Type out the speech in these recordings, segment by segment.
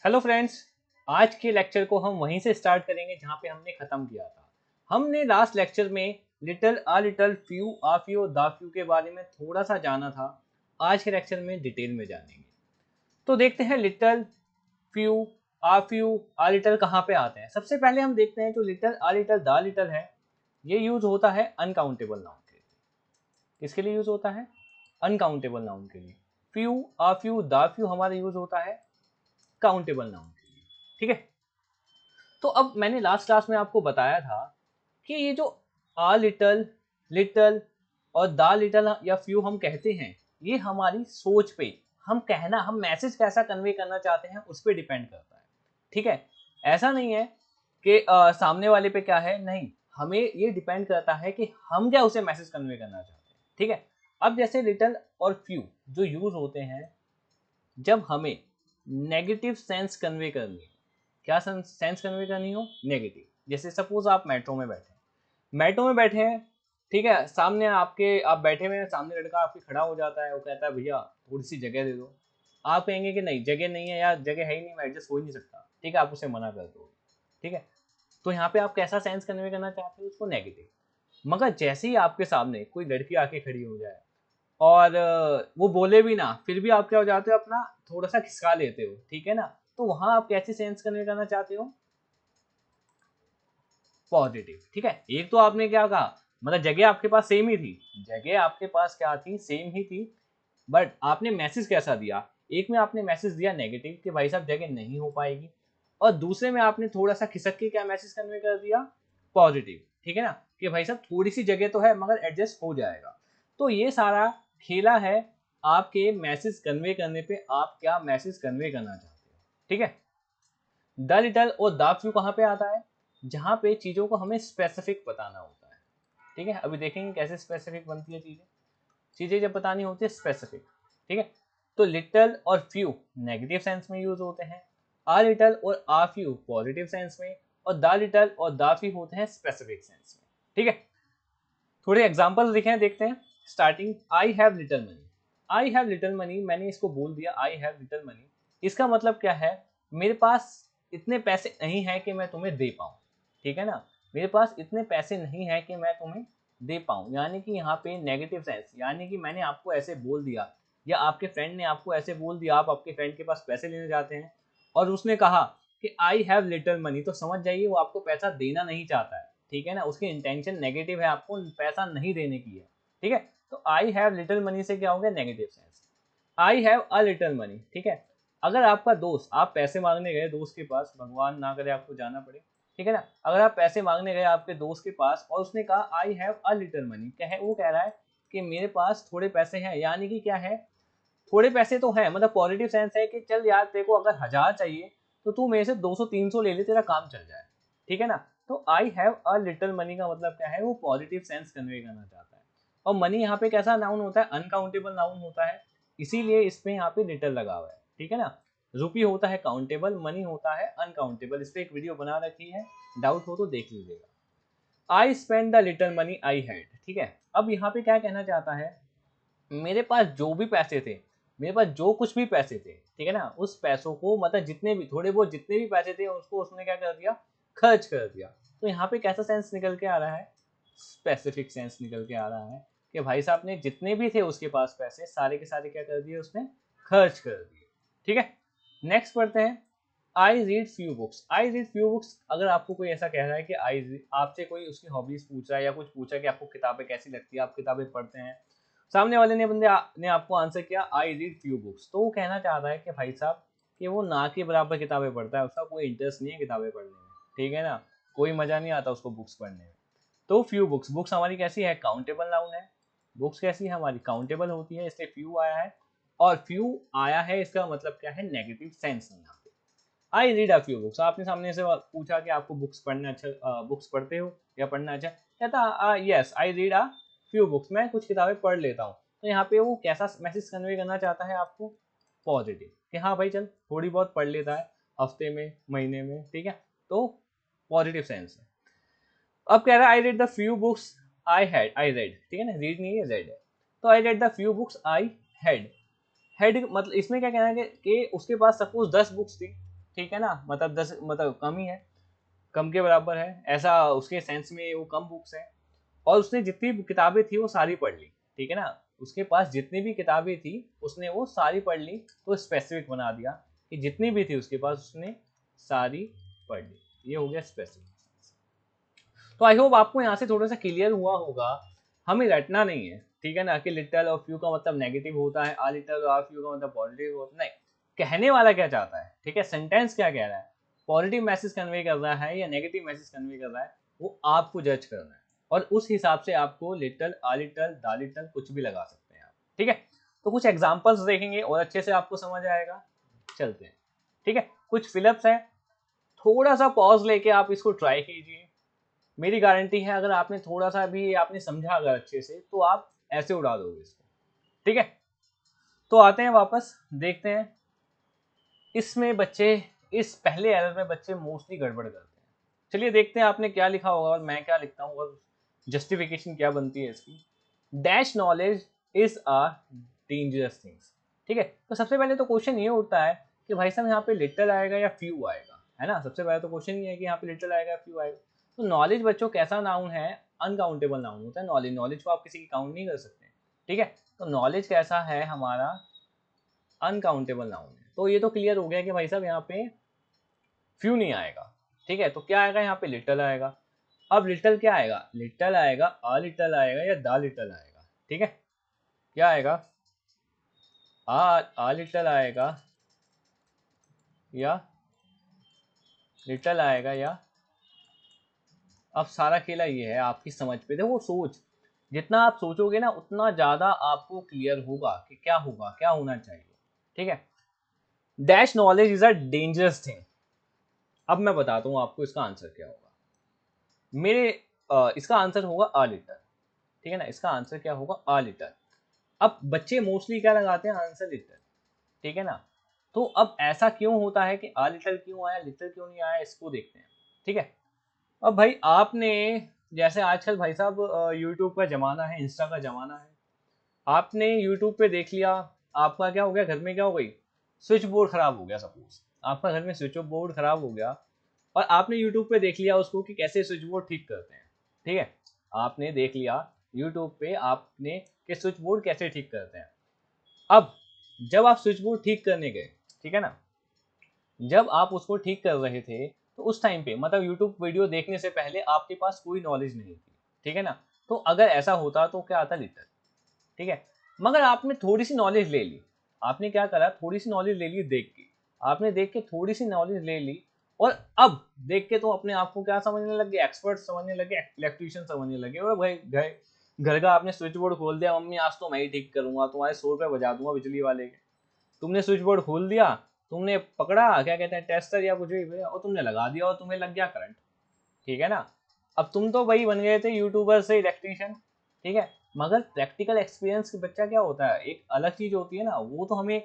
Hello friends, आज के lecture को हम वहीं से स्टार्ट करेंगे जहाँ पे हमने ख़त्म किया था। हमने लास्ट लेक्चर में little uh little few uh few the few के बारे में थोड़ा सा जाना था। आज के लेक्चर में डिटेल में जानेंगे। तो देखते हैं लिटिल फ्यू आ लिटिल कहाँ पे आते हैं। सबसे पहले हम देखते हैं जो little uh little the little है, ये यूज होता है अनकाउंटेबल नाउन के लिए। किसके लिए यूज होता है? अनकाउंटेबल नाउन के लिए। Few uh few the few हमारा यूज होता है काउंटेबल नाउन के लिए। ठीक है, तो अब मैंने लास्ट क्लास में आपको बताया था कि ये जो आ लिटल, लिटल और द लिटल या फ्यू हम कहते हैं, ये हमारी सोच पे, हम मैसेज कैसा कन्वे करना चाहते हैं उस पर डिपेंड करता है। ठीक है, ऐसा नहीं है कि सामने वाले पे क्या है, नहीं, हमें ये डिपेंड करता है कि हम क्या उसे मैसेज कन्वे करना चाहते हैं। ठीक है, अब जैसे लिटल और फ्यू जो यूज होते हैं जब हमें नेगेटिव सेंस कन्वे करनी है। क्या सेंस कन्वे करनी हो? नेगेटिव। जैसे सपोज आप मेट्रो में बैठे हैं, ठीक है, सामने आपके आप बैठे हुए हैं, सामने लड़का आपके खड़ा हो जाता है, वो कहता है भैया थोड़ी सी जगह दे दो। आप कहेंगे कि नहीं, जगह नहीं है यार, जगह है ही नहीं, मैं एडजस्ट हो ही नहीं सकता। ठीक है, आप उसे मना कर दो। ठीक है, तो यहाँ पे आप कैसा सेंस कन्वे करना चाहते हो? उसको नेगेटिव। मगर जैसे ही आपके सामने कोई लड़की आके खड़ी हो जाए और वो बोले भी ना, फिर भी आप क्या हो जाते हो, अपना थोड़ा सा खिसका लेते हो। ठीक है ना, तो वहां आप कैसी सेंस कन्वे करना चाहते हो? पॉजिटिव। ठीक है, एक तो आपने क्या कहा, मतलब जगह आपके पास सेम ही थी, जगह आपके पास क्या थी, सेम ही थी, बट आपने मैसेज कैसा दिया? एक में आपने मैसेज दिया नेगेटिव कि भाई साहब जगह नहीं हो पाएगी, और दूसरे में आपने थोड़ा सा खिसक के क्या मैसेज कन्वे कर दिया? पॉजिटिव। ठीक है ना, कि भाई साहब थोड़ी सी जगह तो है मगर एडजस्ट हो जाएगा। तो ये सारा खेला है आपके मैसेज कन्वे करने पे, आप क्या मैसेज कन्वे करना चाहते हो। ठीक है, द लिटल और द फ्यू कहाँ पे आता है? जहाँ पे चीज़ों को हमें स्पेसिफिक बताना होता है। ठीक है, अभी देखेंगे कैसे स्पेसिफिक बनती है चीज़ें। चीज़ें जब बतानी होती है स्पेसिफिक। ठीक है, तो लिटल और फ्यू नेगेटिव सेंस में यूज होते हैं, आ लिटल और आ फ्यू पॉजिटिव सेंस में, और द लिटल और द फ्यू होते हैं स्पेसिफिक सेंस में। ठीक है, थोड़े एग्जाम्पल दिखे देखते हैं। Starting, I have little money. I have little money, मैंने इसको बोल दिया आई हैव लिटल मनी। इसका मतलब क्या है? मेरे पास इतने पैसे नहीं है कि मैं तुम्हें दे पाऊँ। ठीक है ना, मेरे पास इतने पैसे नहीं है कि मैं तुम्हें दे पाऊँ, यानी कि यहाँ पे नेगेटिव सेंस, यानी कि मैंने आपको ऐसे बोल दिया या आपके फ्रेंड ने आपको ऐसे बोल दिया, आप आपके फ्रेंड के पास पैसे लेने जाते हैं और उसने कहा कि आई हैव लिटल मनी, तो समझ जाइए वो आपको पैसा देना नहीं चाहता है। ठीक है ना, उसकी इंटेंशन नेगेटिव है, आपको पैसा नहीं देने की है। ठीक है, तो आई हैव लिटिल मनी से क्या हो गया? Negative sense. I have a little money. ठीक है, अगर आपका दोस्त, आप पैसे मांगने गए दोस्त के पास, भगवान ना करे आपको जाना पड़े, ठीक है ना, अगर आप पैसे मांगने गए आपके दोस्त के पास और उसने कहा I have a little money, क्या है वो? कह रहा है कि मेरे पास थोड़े पैसे हैं, यानी कि क्या है, थोड़े पैसे तो हैं, मतलब पॉजिटिव सेंस है कि चल यार तेरे को अगर 1000 चाहिए तो तू मेरे से 200-300 ले ले, तेरा काम चल जाए। ठीक है ना, तो I have a little money का मतलब क्या है? वो पॉजिटिव सेंस कन्वे करना चाहता है। और मनी यहाँ पे कैसा नाउन होता है? अनकाउंटेबल नाउन होता है, इसीलिए इसमें यहाँ पे लिटिल लगा हुआ है। ठीक है ना, रुपी होता है काउंटेबल, मनी होता है अनकाउंटेबल। इस पर एक वीडियो बना रखी है, डाउट हो तो देख लीजिएगा। I spend the little money I had. ठीक है, अब यहाँ पे क्या कहना चाहता है? मेरे पास जो भी पैसे थे, मेरे पास जो कुछ भी पैसे थे, ठीक है ना, उस पैसों को, मतलब जितने भी थोड़े बहुत जितने भी पैसे थे उसको उसने क्या कर दिया? खर्च कर दिया। तो यहाँ पे कैसा सेंस निकल के आ रहा है? स्पेसिफिक सेंस निकल के आ रहा है कि भाई साहब ने जितने भी थे उसके पास पैसे, सारे के सारे क्या कर दिए? उसने खर्च कर दिए। ठीक है, नेक्स्ट पढ़ते हैं। I read few books. I read few books, अगर आपको कोई ऐसा कह रहा है कि आपसे कोई उसकी हॉबीज पूछ रहा है या कुछ पूछा कि आपको किताबें कैसी लगती है, आप किताबें पढ़ते हैं, सामने वाले ने आपको आंसर किया आई रीड फ्यू बुक्स, तो वो कहना चाह रहा है कि भाई साहब कि वो ना के बराबर किताबें पढ़ता है, उसका कोई इंटरेस्ट नहीं है किताबें पढ़ने में। ठीक है ना, कोई मजा नहीं आता उसको बुक्स पढ़ने में। तो फ्यू बुक्स, बुक्स हमारी कैसी है? काउंटेबल नाउन है। बुक्स कैसी है हमारी? काउंटेबल होती है, इसलिए फ्यू आया है। और फ्यू आया है, इसका मतलब क्या है? नेगेटिव सेंस में। यहाँ पे I read a few books, आपने सामने से पूछा कि आपको बुक्स पढ़ना अच्छा, बुक्स पढ़ते हो या पढ़ना अच्छा, कहता yes I read a few books, मैं कुछ किताबें पढ़ लेता हूँ। तो यहाँ पे वो कैसा मैसेज कन्वे करना चाहता है आपको? पॉजिटिव, कि हाँ भाई चल थोड़ी बहुत पढ़ लेता है हफ्ते में, महीने में। ठीक है, तो पॉजिटिव सेंस है। अब कह रहा है I read the few books I read, ठीक है ना, रीड नहीं है, रेड है। तो I read the few books I had. Head मतलब इसमें क्या कहना है कि उसके पास सपोज 10 बुक्स थी, ठीक है ना, मतलब 10 मतलब कम ही है, कम के बराबर है, ऐसा उसके सेंस में वो कम बुक्स है। और उसने जितनी भी किताबें थी वो सारी पढ़ ली, ठीक है ना, उसके पास जितनी भी किताबें थी उसने वो सारी पढ़ ली, तो स्पेसिफिक बना दिया कि जितनी भी थी उसके पास उसने सारी पढ़ ली, ये हो गया स्पेसिफिक। तो आई होप आपको यहाँ से थोड़ा सा क्लियर हुआ होगा, हमें रटना नहीं है, ठीक है ना, कि लिटल और फ्यू का मतलब नेगेटिव होता है, आ लिटल और आ फ्यू का मतलब पॉजिटिव होता है, नहीं, कहने वाला क्या चाहता है, ठीक है, सेंटेंस क्या कह रहा है, पॉजिटिव मैसेज कन्वे कर रहा है या नेगेटिव मैसेज कन्वे कर रहा है, वो आपको जज करना है, और उस हिसाब से आपको लिटल, आ लिटल, दा लिटल कुछ भी लगा सकते हैं आप, ठीक है। तो कुछ एग्जाम्पल्स देखेंगे और अच्छे से आपको समझ आएगा, चलते हैं, ठीक है। कुछ फिलअप्स है, थोड़ा सा पॉज लेके आप इसको ट्राई कीजिए, मेरी गारंटी है अगर आपने थोड़ा सा भी आपने समझा अगर अच्छे से, तो आप ऐसे उड़ा दोगे इसको, ठीक है। तो आते हैं वापस, देखते हैं इसमें बच्चे, इस पहले एरर में बच्चे मोस्टली गड़बड़ करते हैं। चलिए देखते हैं आपने क्या लिखा होगा और मैं क्या लिखता हूँ और जस्टिफिकेशन क्या बनती है इसकी। Dash knowledge is a dangerous things, ठीक है। तो सबसे पहले तो क्वेश्चन ये उठता है कि भाई साहब यहाँ पे लिटल आएगा या फ्यू आएगा, है ना, सबसे पहले तो क्वेश्चन ये है कि यहाँ पे लिटल आएगा या फ्यू आएगा। तो नॉलेज बच्चों कैसा नाउन है, अनकाउंटेबल नाउन होता है नॉलेज, नॉलेज को आप किसी की काउंट नहीं कर सकते, ठीक है। तो नॉलेज कैसा है हमारा, अनकाउंटेबल नाउन है। तो ये तो क्लियर हो गया कि भाई साहब यहाँ पे फ्यू नहीं आएगा, ठीक है। तो क्या आएगा यहाँ पे, लिटल आएगा। अब लिटल क्या आएगा, लिटल आएगा, आ लिटल आएगा या दा लिटल आएगा, ठीक है। क्या आएगा, आ लिटल आएगा या लिटल आएगा या, अब सारा खेला ये है आपकी समझ पे, देखो सोच, जितना आप सोचोगे ना उतना ज्यादा आपको क्लियर होगा कि क्या होगा, क्या होना चाहिए, ठीक है। Dash knowledge is a dangerous thing. अब मैं बताता हूँ आपको इसका आंसर क्या होगा, मेरे इसका आंसर होगा आ लिटल, ठीक है ना, इसका आंसर क्या होगा, आ लिटल। अब बच्चे मोस्टली क्या लगाते हैं, आंसर लिटल, ठीक है ना। तो अब ऐसा क्यों होता है कि आ लिटल क्यों आया, लिटल क्यों नहीं आया, इसको देखते हैं, ठीक है। अब भाई आपने, जैसे आजकल भाई साहब यूट्यूब का ज़माना है, इंस्टा का ज़माना है, आपने यूट्यूब पे देख लिया, आपका क्या हो गया, घर में क्या हो गई, स्विच बोर्ड खराब हो गया, सपोज आपका घर में स्विच बोर्ड खराब हो गया, और आपने यूट्यूब पे देख लिया उसको कि कैसे स्विच बोर्ड ठीक करते हैं, ठीक है। आपने देख लिया यूट्यूब पे आपने कि स्विच बोर्ड कैसे ठीक करते हैं। अब जब आप स्विच बोर्ड ठीक करने गए, ठीक है ना, जब आप उसको ठीक कर रहे थे, तो उस टाइम पे मतलब यूट्यूब वीडियो देखने से पहले आपके पास कोई नॉलेज नहीं थी, ठीक है ना। तो अगर ऐसा होता तो क्या आता, लिटल, ठीक है। मगर आपने थोड़ी सी नॉलेज ले ली, आपने क्या करा, थोड़ी सी नॉलेज ले ली देख के, आपने देख के थोड़ी सी नॉलेज ले ली, और अब देख के तो अपने आप को क्या समझने लग गए, एक्सपर्ट समझने लगे, इलेक्ट्रीशियन समझने लगे, और भाई घर घर का आपने स्विच बोर्ड खोल दिया, मम्मी आज तो मैं ही ठीक करूंगा, तुम्हारे 100 रुपये बजा दूंगा बिजली वाले के। तुमने स्विच बोर्ड खोल दिया, तुमने पकड़ा क्या कहते हैं टेस्टर या कुछ भी, और तुमने लगा दिया और तुम्हें लग गया करंट, ठीक है ना। अब तुम तो भाई बन गए थे यूट्यूबर से इलेक्ट्रीशियन, ठीक है। मगर प्रैक्टिकल एक्सपीरियंस के बच्चा क्या होता है, एक अलग चीज होती है ना, वो तो हमें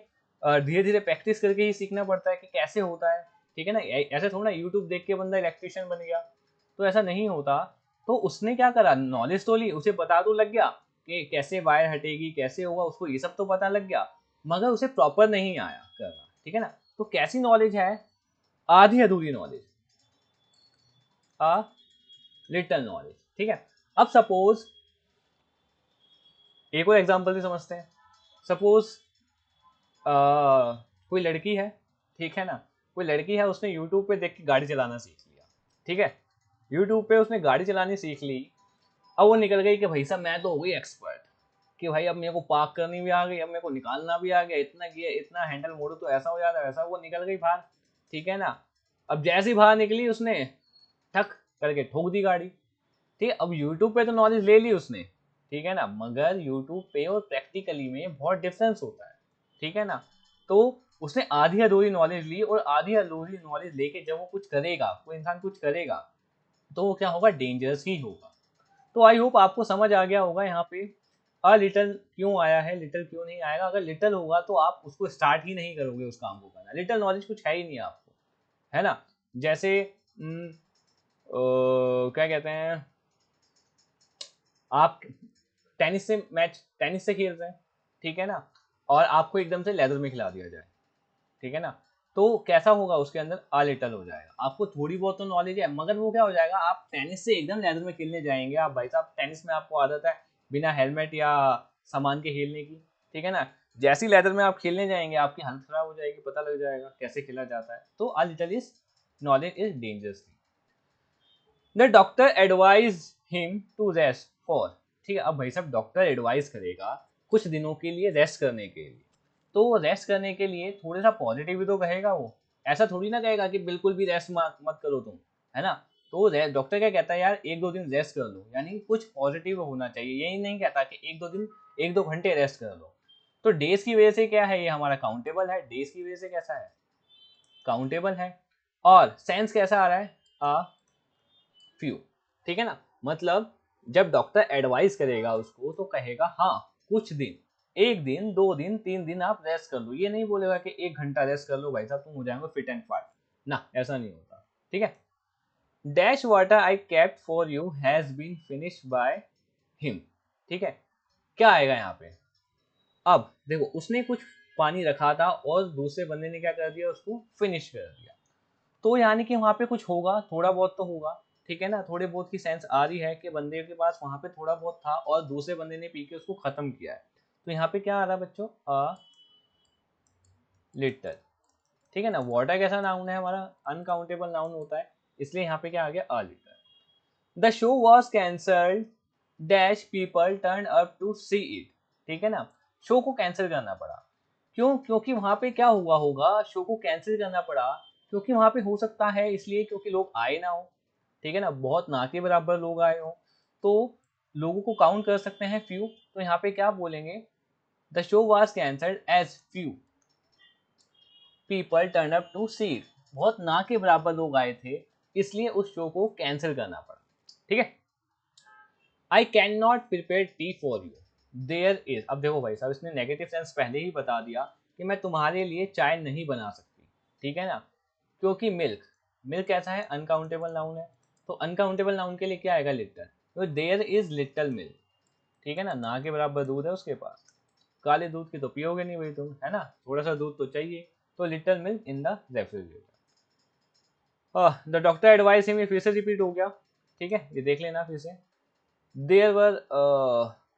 धीरे धीरे प्रैक्टिस करके ही सीखना पड़ता है कि कैसे होता है, ठीक है ना। ऐसे थोड़ा यूट्यूब देख के बंदा इलेक्ट्रीशियन बन गया, तो ऐसा नहीं होता। तो उसने क्या करा, नॉलेज तो ली, उसे पता तो लग गया कि कैसे वायर हटेगी, कैसे होगा, उसको ये सब तो पता लग गया, मगर उसे प्रॉपर नहीं आया करना, ठीक है ना। तो कैसी नॉलेज है, आधी अधूरी नॉलेज, आ लिटल नॉलेज, ठीक है। अब सपोज एक और एग्जांपल से समझते हैं, सपोज कोई लड़की है, ठीक है ना, कोई लड़की है, उसने यूट्यूब पे देख के गाड़ी चलाना सीख लिया, ठीक है। यूट्यूब पे उसने गाड़ी चलानी सीख ली, अब वो निकल गई कि भाई साहब मैं तो हो गई एक्सपर्ट, कि भाई अब मेरे को पार्क करनी भी आ गई, अब मेरे को निकालना भी आ गया, इतना किया, इतना हैंडल मोड़ो तो ऐसा हो जाता है वैसा, वो निकल गई बाहर, ठीक है ना। अब जैसी बाहर निकली उसने ठक करके ठोक दी गाड़ी, ठीक है। अब यूट्यूब पे तो नॉलेज ले ली उसने, ठीक है ना, मगर यूट्यूब पे और प्रैक्टिकली में बहुत डिफरेंस होता है, ठीक है ना। तो उसने आधी अधूरी नॉलेज ली, और आधी अधूरी नॉलेज लेके जब वो कुछ करेगा, कोई इंसान कुछ करेगा, तो वो क्या होगा, डेंजरस ही होगा। तो आई होप आपको समझ आ गया होगा यहाँ पे अ लिटल क्यों आया है, लिटल क्यों नहीं आएगा। अगर लिटल होगा तो आप उसको स्टार्ट ही नहीं करोगे उस काम को करना, लिटल नॉलेज कुछ है ही नहीं आपको, है ना। जैसे क्या कहते हैं, आप टेनिस से खेल रहे हैं, ठीक है ना, और आपको एकदम से लेदर में खिला दिया जाए, ठीक है ना, तो कैसा होगा, उसके अंदर आ लिटल हो जाएगा। आपको थोड़ी बहुत तो नॉलेज है, मगर वो क्या हो जाएगा, आप टेनिस से एकदम लेदर में खेलने जाएंगे। आप भाई साहब टेनिस में आपको आदत है बिना हेलमेट या सामान के खेलने की, ठीक है ना। जैसी लेदर में आप खेलने जाएंगे आपकी हालत खराब हो जाएगी, पता लग जाएगा कैसे खेला जाता है। तो a little is knowledge is dangerous. The doctor advise him to rest for, ठीक है। अब भाई साहब डॉक्टर एडवाइस करेगा कुछ दिनों के लिए रेस्ट करने के लिए, तो रेस्ट करने के लिए थोड़ा सा पॉजिटिव भी तो कहेगा वो, ऐसा थोड़ी ना कहेगा कि बिल्कुल भी रेस्ट मत करो तुम, है ना। तो डॉक्टर क्या कहता है यार, एक दो दिन रेस्ट कर लो, यानी कुछ पॉजिटिव होना चाहिए। यही नहीं कहता कि एक दो दिन, एक दो घंटे रेस्ट कर लो। तो डेज की वजह से क्या है, ये हमारा काउंटेबल है, डेज की वजह से कैसा है, काउंटेबल है। और सेंस कैसा आ रहा है, अ फ्यू, ठीक है ना। मतलब जब डॉक्टर एडवाइस करेगा उसको तो कहेगा हाँ कुछ दिन, एक दिन, दो दिन, तीन दिन आप रेस्ट कर लो। ये नहीं बोलेगा कि एक घंटा रेस्ट कर लो भाई साहब तुम हो जाएंगे फिट एंड फाइट, ना ऐसा नहीं होता, ठीक है। Dash water I kept for you has been finished by him, ठीक है। क्या आएगा यहाँ पे, अब देखो उसने कुछ पानी रखा था और दूसरे बंदे ने क्या कर दिया, उसको फिनिश कर दिया। तो यानी कि वहां पे कुछ होगा, थोड़ा बहुत तो होगा, ठीक है ना। थोड़े बहुत की सेंस आ रही है कि बंदे के पास वहां पे थोड़ा बहुत था और दूसरे बंदे ने पी के उसको खत्म किया है। तो यहाँ पे क्या आ रहा है बच्चों, अ लिटल, ठीक है ना। वाटर कैसा नाउन है हमारा, अनकाउंटेबल नाउन होता है, इसलिए यहाँ पे क्या आ गया, a little. The show was cancelled dash people turn up to see it, ठीक है ना। शो को कैंसिल करना पड़ा, क्यों, क्योंकि वहां पे क्या हुआ होगा, शो को कैंसिल करना पड़ा क्योंकि वहां पे हो सकता है इसलिए क्योंकि लोग आए ना हो, ठीक है ना, बहुत ना के बराबर लोग आए हो। तो लोगों को काउंट कर सकते हैं फ्यू, तो यहाँ पे क्या बोलेंगे, the show was cancelled as few people turn up to see it, बहुत ना के बराबर लोग आए थे इसलिए उस शो को कैंसिल करना पड़ा, ठीक है। I can not prepare tea for you there is, अब देखो भाई साहब इसने नेगेटिव सेंस पहले ही बता दिया कि मैं तुम्हारे लिए चाय नहीं बना सकती, ठीक है ना। क्योंकि मिल्क, मिल्क कैसा है, अनकाउंटेबल नाउन है। तो अनकाउंटेबल नाउन के लिए क्या आएगा, लिटल। तो देयर इज लिटल मिल्क, ठीक है ना के बराबर दूध है उसके पास। काले दूध की तो पियोगे नहीं भाई तुम, है ना, थोड़ा सा दूध तो चाहिए। तो little milk in the refrigerator. The doctor advice him, ये फिर से रिपीट हो गया, ठीक है, ये देख लेना फिर से। देयर वर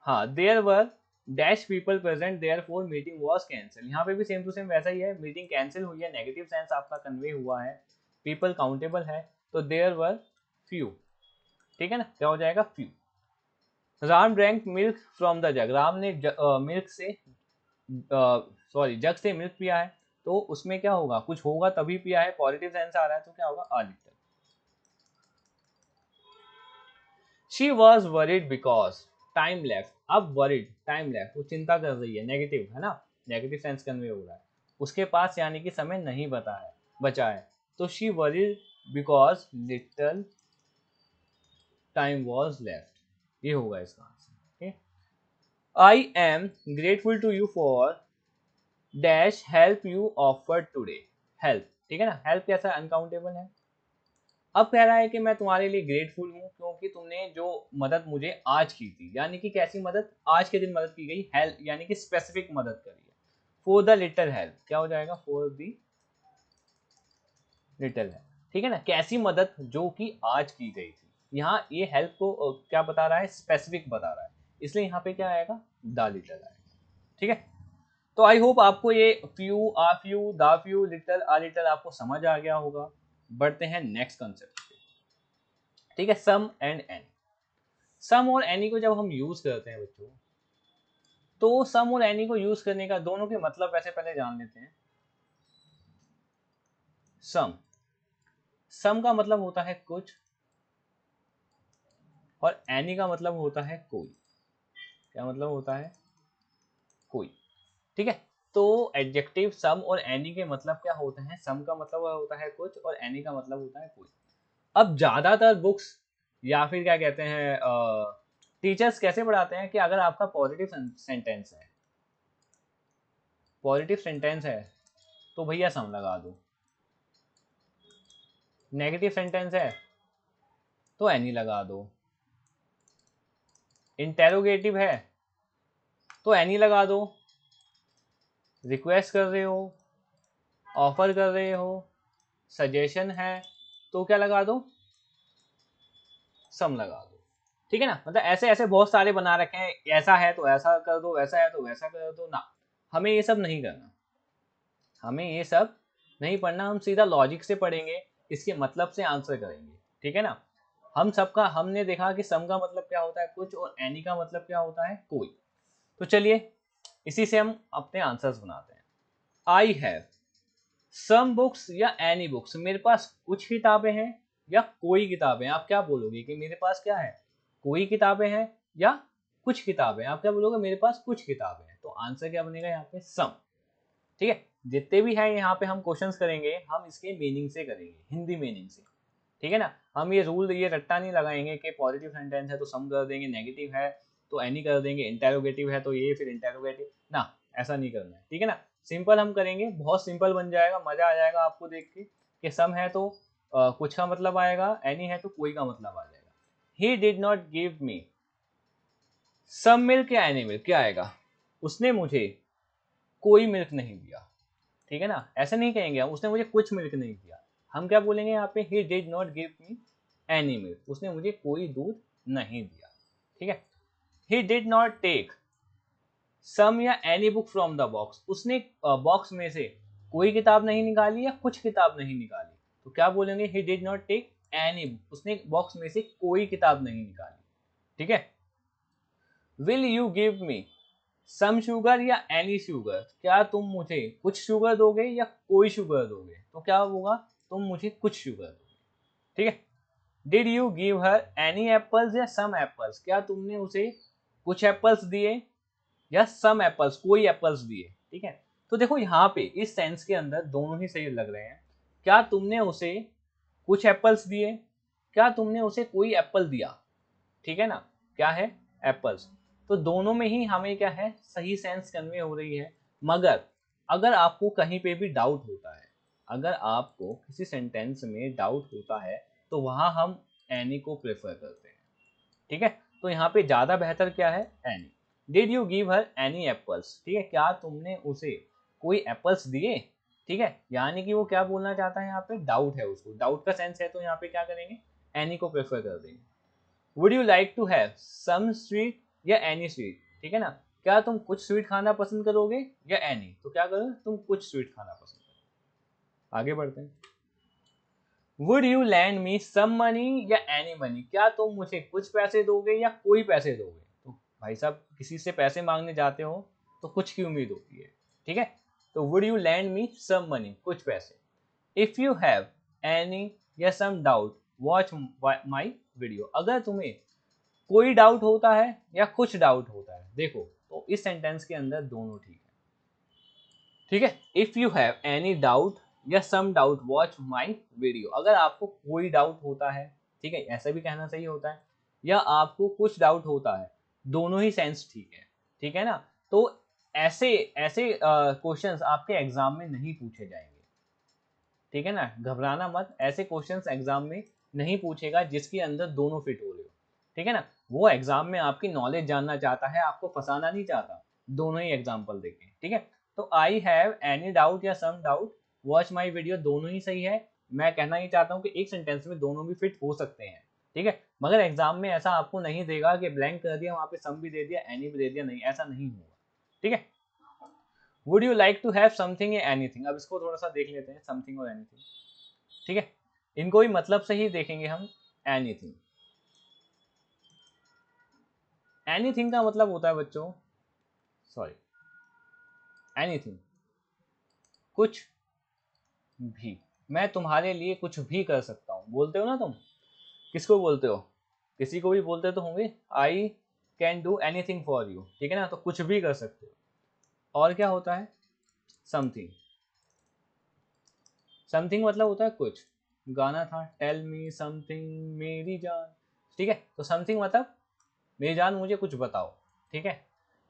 हाँ there were dash people present there for meeting was cancel, यहाँ पे भी सेम टू सेम वैसा ही है, मीटिंग कैंसिल हुई है, नेगेटिव सेंस आपका कन्वे हुआ है, पीपल काउंटेबल है, तो देयर वर फ्यू, ठीक है ना, क्या हो जाएगा, few. Ram drank milk from the जग, राम ने मिल्क से सॉरी जग से मिल्क पिया है, तो उसमें क्या होगा, कुछ होगा तभी पिया है, पॉजिटिव सेंस आ रहा है, तो क्या होगा, a little. She was worried because time left, अब वरीड टाइम लेफ्ट, वो चिंता कर रही है, नेगेटिव है ना, नेगेटिव सेंस कन्वे हो रहा है, उसके पास यानी कि समय नहीं बता है, बचा है। तो she worried because little time was left, ये होगा इसका answer. I am grateful to you for dash help you offer today, help, ठीक है ना, हेल्प कैसा अनकाउंटेबल है। अब कह रहा है कि मैं तुम्हारे लिए ग्रेटफुल हूँ क्योंकि तुमने जो मदद मुझे आज की थी, यानी कि कैसी मदद, आज के दिन मदद की गई, हेल्प यानी कि स्पेसिफिक मदद करी है। फॉर द लिटिल हेल्प, क्या हो जाएगा, फॉर द लिटिल हेल्प, ठीक है ना, कैसी मदद जो कि आज की गई थी। यहाँ ये हेल्प को क्या बता रहा है, स्पेसिफिक बता रहा है, इसलिए यहाँ पे क्या आएगा, द लिटिल आएगा, ठीक है। तो आई होप आपको ये few, uh few, the few, little, uh little आपको समझ आ गया होगा। बढ़ते हैं नेक्स्ट कंसेप्ट, ठीक है, सम एंड एनी। सम और एनी को जब हम यूज करते हैं बच्चों, तो सम और एनी को यूज करने का दोनों के मतलब वैसे पहले जान लेते हैं। सम, सम का मतलब होता है कुछ और एनी का मतलब होता है कोई, क्या मतलब होता है, कोई, ठीक है। तो एडजेक्टिव सम और एनी के मतलब क्या होते हैं, सम का मतलब होता है कुछ और एनी का मतलब होता है कोई। अब ज्यादातर बुक्स या फिर क्या कहते हैं टीचर्स कैसे पढ़ाते हैं कि अगर आपका पॉजिटिव सेंटेंस है, पॉजिटिव सेंटेंस है तो भैया सम लगा दो, नेगेटिव सेंटेंस है तो एनी लगा दो, इंटेरोगेटिव है तो एनी लगा दो, रिक्वेस्ट कर रहे हो ऑफर कर रहे हो, सजेशन है, तो क्या लगा दो, सम लगा दो। ठीक है ना, मतलब ऐसे ऐसे बहुत सारे बना रखे हैं, ऐसा है तो ऐसा कर दो, वैसा है तो वैसा कर दो ना, हमें ये सब नहीं करना, हमें ये सब नहीं पढ़ना, हम सीधा लॉजिक से पढ़ेंगे, इसके मतलब से आंसर करेंगे। ठीक है ना, हम सबका हमने देखा कि सम का मतलब क्या होता है कुछ, और एनी का मतलब क्या होता है कोई। तो चलिए इसी से हम अपने आंसर्स बनाते हैं। आई हैव सम बुक्स या एनी बुक्स, मेरे पास कुछ किताबें हैं या कोई किताबें। आप क्या बोलोगे कि मेरे पास क्या है, कोई किताबें हैं या कुछ किताबें। आप क्या बोलोगे, मेरे पास कुछ किताबें हैं। तो आंसर क्या बनेगा यहाँ पे, सम। ठीक है, जितने भी हैं यहाँ पे हम क्वेश्चंस करेंगे, हम इसके मीनिंग से करेंगे, हिंदी मीनिंग से। ठीक है ना, हम ये रूल ये रट्टा नहीं लगाएंगे कि पॉजिटिव सेंटेंस है तो सम कर देंगे, नेगेटिव है तो एनी कर देंगे, इंटेरोगेटिव है तो ये फिर इंटेरोगेटिव ना, ऐसा नहीं करना है। ठीक है ना, सिंपल हम करेंगे, बहुत सिंपल बन जाएगा, मजा आ जाएगा आपको देख के कि सम है तो कुछ का मतलब आएगा, एनी है तो कोई का मतलब आ जाएगा। He did not give me some milk या एनी मिल्क, क्या आएगा, उसने मुझे कोई मिल्क नहीं दिया। ठीक है ना, ऐसे नहीं कहेंगे हम उसने मुझे कुछ मिल्क नहीं दिया, हम क्या बोलेंगे यहाँ पे, he did not give me any milk, उसने मुझे कोई दूध नहीं दिया। ठीक है, he did not take some या any book from the box, उसने बॉक्स में से कोई किताब नहीं निकाली या कुछ किताब नहीं निकाली। तो क्या बोलेंगे, he did not take any book, उसने बॉक्स में से कोई किताब नहीं निकाली। ठीक है, will you give me some sugar या एनी शुगर, क्या तुम मुझे कुछ शुगर दोगे या कोई शुगर दोगे। तो क्या होगा, तुम मुझे कुछ शुगर दोगे। ठीक है, did you give her any apples या सम एप्पल्स, क्या तुमने उसे कुछ एप्पल्स दिए या सम एप्पल्स, कोई एप्पल्स दिए। ठीक है, तो देखो यहाँ पे इस सेंस के अंदर दोनों ही सही लग रहे हैं, क्या तुमने उसे कुछ एप्पल्स दिए, क्या तुमने उसे कोई एप्पल दिया। ठीक है ना, क्या है, एप्पल्स। तो दोनों में ही हमें क्या है, सही सेंस कन्वे हो रही है। मगर अगर आपको कहीं पे भी डाउट होता है, अगर आपको किसी सेंटेंस में डाउट होता है, तो वहां हम एनी को प्रेफर करते हैं। ठीक है, तो यहाँ पे ज्यादा बेहतर क्या है, any. Did you give her any apples, ठीक है, क्या तुमने उसे कोई एप्पल्स दिए। ठीक है, यानी कि वो क्या बोलना चाहता है, यहाँ पे डाउट है, उसको डाउट का सेंस है, तो यहाँ पे क्या करेंगे, एनी को प्रेफर कर देंगे। Would you like to have some sweet या एनी स्वीट, ठीक है ना, क्या तुम कुछ स्वीट खाना पसंद करोगे या एनी, तो क्या करो, तुम कुछ स्वीट खाना पसंद करो। आगे बढ़ते हैं। Would you lend me some money या एनी मनी, क्या तुम मुझे कुछ पैसे दोगे या कोई पैसे दोगे। तो भाई साहब किसी से पैसे मांगने जाते हो तो कुछ की उम्मीद होती है। ठीक है, तो would you lend me some money, कुछ पैसे। इफ यू हैव एनी या some doubt watch my video, अगर तुम्हें कोई डाउट होता है या कुछ डाउट होता है, देखो तो इस सेंटेंस के अंदर दोनों ठीक है। ठीक है, if you have any doubt या some doubt watch my video, अगर आपको कोई डाउट होता है, ठीक है, ऐसा भी कहना सही होता है, या आपको कुछ डाउट होता है, दोनों ही सेंस ठीक है। ठीक है ना, तो ऐसे ऐसे क्वेश्चंस आपके एग्जाम में नहीं पूछे जाएंगे। ठीक है ना, घबराना मत, ऐसे क्वेश्चंस एग्जाम में नहीं पूछेगा जिसके अंदर दोनों फिट हो रहे हो। ठीक है ना, वो एग्जाम में आपकी नॉलेज जानना चाहता है, आपको फंसाना नहीं चाहता। दोनों ही एग्जाम्पल देखें। ठीक है, तो आई हैव एनी डाउट या some doubt watch my video, दोनों ही सही है। मैं कहना ही चाहता हूँ कि एक सेंटेंस में दोनों भी फिट हो सकते हैं। ठीक है, मगर एग्जाम में ऐसा आपको नहीं देगा कि ब्लैंक कर दिया वहां पे सम भी दे दिया एनी भी दे दिया, नहीं, ऐसा नहीं होगा। ठीक है, would you like to have something या एनीथिंग, अब इसको थोड़ा सा देख लेते हैं, समथिंग और एनीथिंग। ठीक है, इनको भी मतलब से ही देखेंगे हम। एनीथिंग, एनीथिंग का मतलब होता है बच्चों, सॉरी, एनीथिंग कुछ भी, मैं तुम्हारे लिए कुछ भी कर सकता हूँ, बोलते हो ना तुम, किसको बोलते हो, किसी को भी बोलते तो होंगे, I can do anything for you. ठीक है ना, तो कुछ भी कर सकते हो। और क्या होता है, समथिंग, समथिंग मतलब होता है कुछ, गाना था टेल मी समथिंग मेरी जान। ठीक है, तो समथिंग मतलब मेरी जान मुझे कुछ बताओ। ठीक है,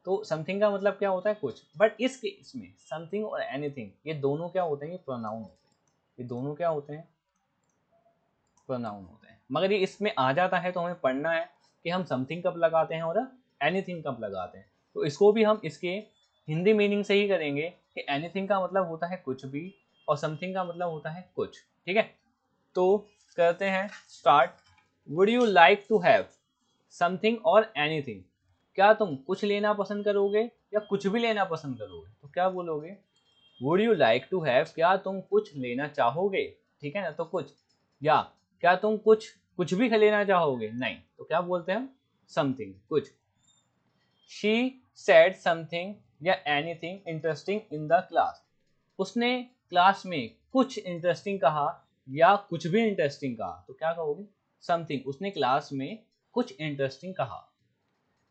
तो समथिंग का मतलब क्या होता है, कुछ। बट इस केस में समथिंग और एनीथिंग ये दोनों क्या होते हैं, ये प्रोनाउन होते हैं। ये दोनों क्या होते हैं, प्रोनाउन होते हैं। मगर ये इसमें आ जाता है तो हमें पढ़ना है कि हम समथिंग कब लगाते हैं और एनीथिंग कब लगाते हैं। तो इसको भी हम इसके हिंदी मीनिंग से ही करेंगे कि एनीथिंग का मतलब होता है कुछ भी, और समथिंग का मतलब होता है कुछ। ठीक है, तो करते हैं start. Would you like to have something और एनीथिंग, क्या तुम कुछ लेना पसंद करोगे या कुछ भी लेना पसंद करोगे? तो क्या बोलोगे? Would you like to have, क्या तुम कुछ लेना चाहोगे, ठीक है ना, तो कुछ, या क्या तुम कुछ कुछ भी लेना चाहोगे, नहीं, तो क्या बोलते हैं हम? समथिंग, कुछ। शी सेड समथिंग या anything interesting in the class, उसने क्लास में कुछ इंटरेस्टिंग कहा या कुछ भी इंटरेस्टिंग कहा, तो क्या कहोगे? समथिंग, उसने क्लास में कुछ इंटरेस्टिंग कहा।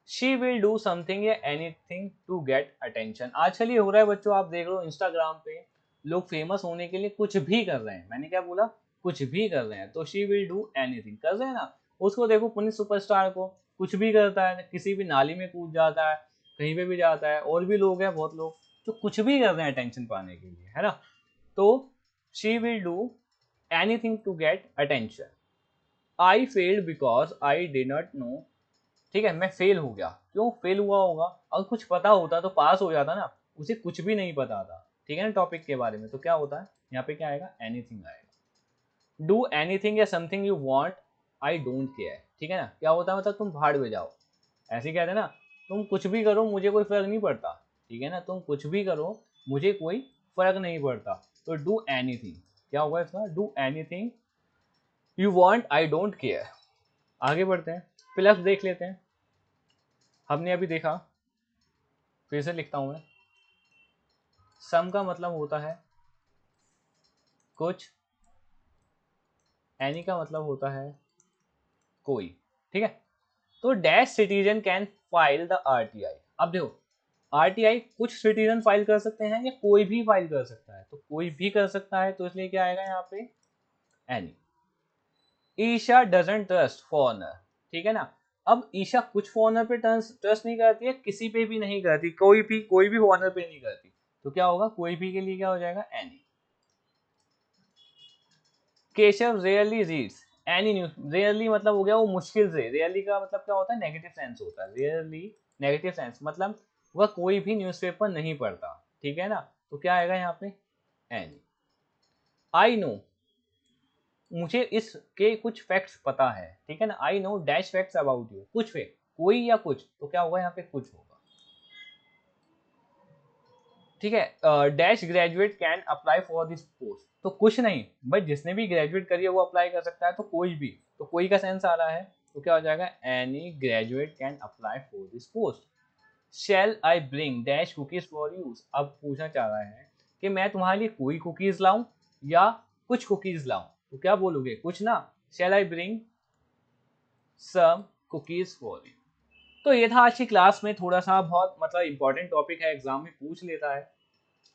शी विल डू समथिंग या एनीथिंग टू गेट अटेंशन, आजकल ये हो रहा है बच्चों, आप देख लो इंस्टाग्राम पे लोग फेमस होने के लिए कुछ भी कर रहे हैं। मैंने क्या बोला? कुछ भी कर रहे हैं, तो शी विल डू एनीथिंग कर रहे हैं ना। उसको देखो, पुनीत सुपरस्टार को, कुछ भी करता है, किसी भी नाली में कूद जाता है, कहीं पे भी जाता है, और भी लोग हैं बहुत लोग जो कुछ भी कर रहे हैं अटेंशन पाने के लिए, है ना। तो she will do anything to get attention. I failed because I did not know, ठीक है, मैं फेल हो गया, क्यों फेल हुआ होगा? अगर कुछ पता होता तो पास हो जाता ना, उसे कुछ भी नहीं पता था, ठीक है ना, टॉपिक के बारे में, तो क्या होता है यहाँ पे? क्या आएगा? एनीथिंग आएगा। डू एनीथिंग या something you want, I don't care, ठीक है ना, क्या होता है? मतलब तुम भाड़ में जाओ, ऐसे कहते हैं ना, तुम कुछ भी करो मुझे कोई फर्क नहीं पड़ता, ठीक है ना, तुम कुछ भी करो मुझे कोई फर्क नहीं पड़ता। तो डू एनीथिंग क्या होगा इसका? Do anything you want, I don't care. आगे बढ़ते हैं, प्लस देख लेते हैं। हमने अभी देखा, फिर से लिखता हूं मैं, सम का मतलब होता है कुछ, एनी का मतलब होता है कोई, ठीक है। तो dash citizen can file the RTI, अब देखो, आरटीआई कुछ सिटीजन फाइल कर सकते हैं या कोई भी फाइल कर सकता है, तो कोई भी कर सकता है, तो इसलिए क्या आएगा यहाँ पे? Any. Isha doesn't trust foreigner, ठीक है ना। अब ईशा कुछ फॉरनर पे ट्रस्ट नहीं करती है, किसी पे भी नहीं करती, कोई भी फॉरनर पे नहीं करती, तो क्या होगा? कोई भी के लिए क्या हो जाएगा? Any. Keshav rarely reads any news, rarely मतलब हो गया वो मुश्किल से, रेयरली का मतलब क्या होता है? नेगेटिव सेंस होता है, रेयरली नेगेटिव सेंस मतलब वह कोई भी न्यूज़पेपर नहीं पढ़ता, ठीक है ना, तो क्या आएगा यहाँ पे? एनी। आई नो, मुझे इसके कुछ फैक्ट्स पता है, ठीक है ना, I know dash facts about you, कुछ फैक्ट, कोई या कुछ, तो क्या होगा यहाँ पे? कुछ होगा, ठीक है। Dash graduate can apply for this post, तो कुछ नहीं, बट जिसने भी ग्रेजुएट करी है वो अप्लाई कर सकता है, तो कोई भी, तो कोई का सेंस आ रहा है, तो क्या हो जाएगा? Any graduate can apply for this post. Shell I bring dash cookies for use, अब पूछना चाह रहा है कि मैं तुम्हारे लिए कोई कुकीज लाऊं या कुछ कुकीज लाऊं, तो क्या बोलोगे? कुछ ना। Shall I bring some cookies for you. तो ये था आज की क्लास में, थोड़ा सा बहुत मतलब इंपॉर्टेंट टॉपिक है, एग्जाम में पूछ लेता है,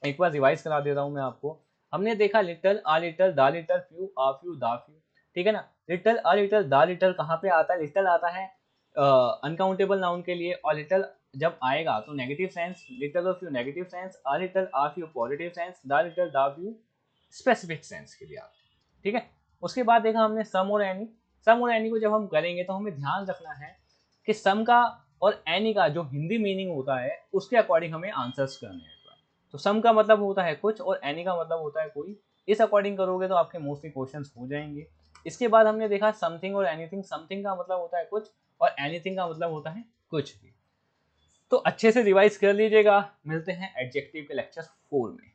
एक बार रिवाइज करा देता हूँ मैं आपको। हमने देखा लिटल, आ लिटल, दा लिटल, फ्यू, आ फ्यू, दा फ्यू, ठीक है ना। लिटल, आ लिटल, दा लिटल कहाँ पे आता है? लिटल आता है अनकाउंटेबल नाउन के लिए, और लिटल जब आएगा तो नेगेटिव सेंस, लिटल और few negative sense, a little, uh few positive sense, दा लिटल, दा फ्यू स्पेसिफिक सेंस के लिए आता है, ठीक है। उसके बाद देखा हमने सम और एनी। सम और एनी को जब हम करेंगे तो हमें ध्यान रखना है कि सम का और एनी का जो हिंदी मीनिंग होता है उसके अकॉर्डिंग हमें आंसर्स करने हैं। तो सम का मतलब होता है कुछ और एनी का मतलब होता है कोई, इस अकॉर्डिंग करोगे तो आपके मोस्टली क्वेश्चंस हो जाएंगे। इसके बाद हमने देखा समथिंग और एनीथिंग, समथिंग का मतलब होता है कुछ और एनीथिंग का मतलब होता है कुछ भी। तो अच्छे से रिवाइज कर लीजिएगा, मिलते हैं एडजेक्टिव के लेक्चर 4 में।